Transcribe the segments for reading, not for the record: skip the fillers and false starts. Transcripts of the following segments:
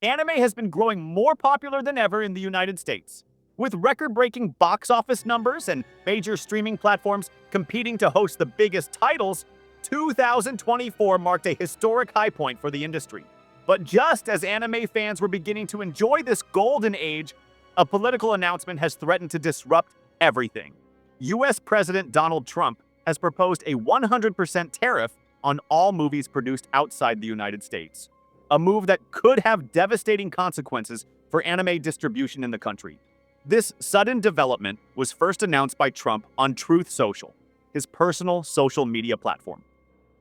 Anime has been growing more popular than ever in the United States. With record-breaking box office numbers and major streaming platforms competing to host the biggest titles, 2024 marked a historic high point for the industry. But just as anime fans were beginning to enjoy this golden age, a political announcement has threatened to disrupt everything. US President Donald Trump has proposed a 100% tariff on all movies produced outside the United States, a move that could have devastating consequences for anime distribution in the country. This sudden development was first announced by Trump on Truth Social, his personal social media platform.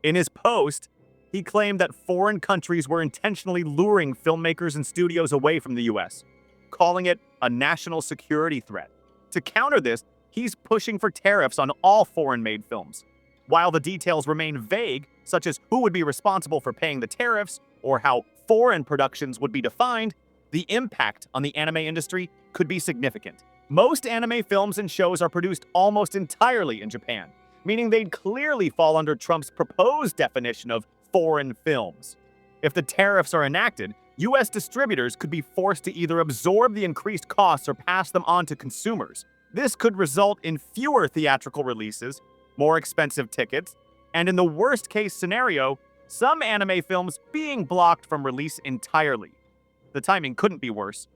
In his post, he claimed that foreign countries were intentionally luring filmmakers and studios away from the US, calling it a national security threat. To counter this, he's pushing for tariffs on all foreign-made films. While the details remain vague, such as who would be responsible for paying the tariffs or how foreign productions would be defined, the impact on the anime industry could be significant. Most anime films and shows are produced almost entirely in Japan, meaning they'd clearly fall under Trump's proposed definition of foreign films. If the tariffs are enacted, US distributors could be forced to either absorb the increased costs or pass them on to consumers. This could result in fewer theatrical releases, more expensive tickets, and in the worst-case scenario, some anime films being blocked from release entirely. The timing couldn't be worse.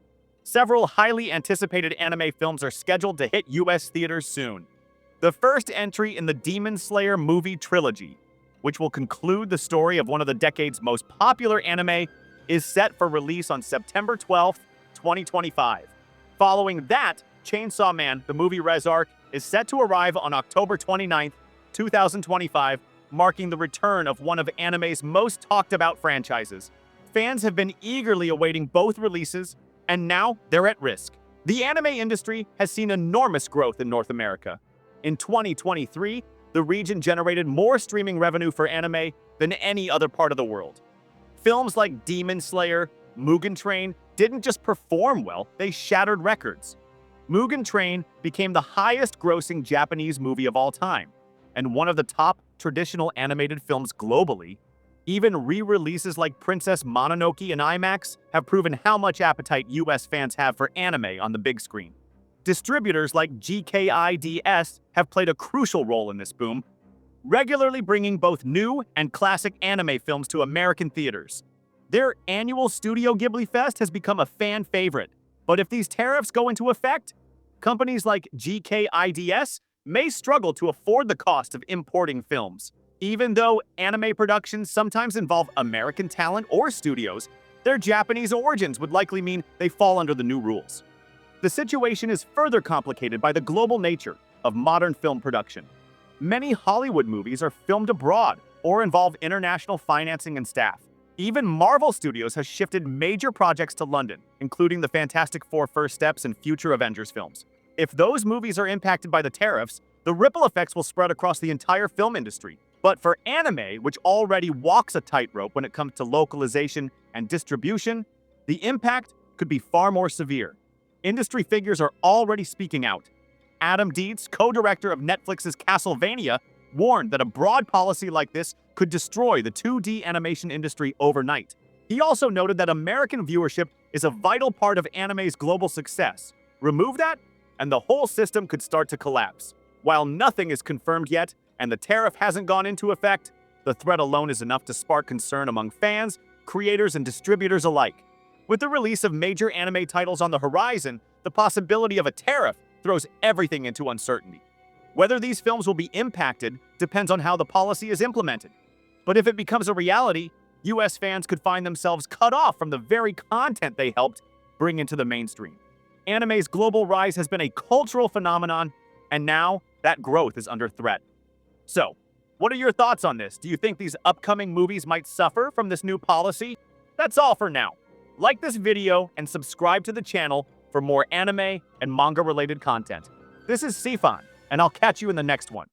Several highly anticipated anime films are scheduled to hit US theaters soon. The first entry in the Demon Slayer movie trilogy, which will conclude the story of one of the decade's most popular anime, is set for release on September 12th, 2025. Following that, Chainsaw Man, the movie Res Arc, is set to arrive on October 29th, 2025, marking the return of one of anime's most talked-about franchises. Fans have been eagerly awaiting both releases, and now they're at risk. The anime industry has seen enormous growth in North America. In 2023, the region generated more streaming revenue for anime than any other part of the world. Films like Demon Slayer, Mugen Train didn't just perform well, they shattered records. Mugen Train became the highest-grossing Japanese movie of all time, and one of the top traditional animated films globally. Even re-releases like Princess Mononoke in IMAX have proven how much appetite US fans have for anime on the big screen. Distributors like GKIDS have played a crucial role in this boom, regularly bringing both new and classic anime films to American theaters. Their annual Studio Ghibli Fest has become a fan favorite, but if these tariffs go into effect, companies like GKIDS may struggle to afford the cost of importing films. Even though anime productions sometimes involve American talent or studios, their Japanese origins would likely mean they fall under the new rules. The situation is further complicated by the global nature of modern film production. Many Hollywood movies are filmed abroad or involve international financing and staff. Even Marvel Studios has shifted major projects to London, including the Fantastic Four First Steps and future Avengers films. If those movies are impacted by the tariffs, the ripple effects will spread across the entire film industry. But for anime, which already walks a tightrope when it comes to localization and distribution, the impact could be far more severe. Industry figures are already speaking out. Adam Dietz, co-director of Netflix's Castlevania, warned that a broad policy like this could destroy the 2D animation industry overnight. He also noted that American viewership is a vital part of anime's global success. Remove that, and the whole system could start to collapse. While nothing is confirmed yet, and the tariff hasn't gone into effect, the threat alone is enough to spark concern among fans, creators, and distributors alike. With the release of major anime titles on the horizon, the possibility of a tariff throws everything into uncertainty. Whether these films will be impacted depends on how the policy is implemented. But if it becomes a reality, US fans could find themselves cut off from the very content they helped bring into the mainstream. Anime's global rise has been a cultural phenomenon, and now that growth is under threat. So, what are your thoughts on this? Do you think these upcoming movies might suffer from this new policy? That's all for now. Like this video and subscribe to the channel for more anime and manga-related content. This is Sifan, and I'll catch you in the next one.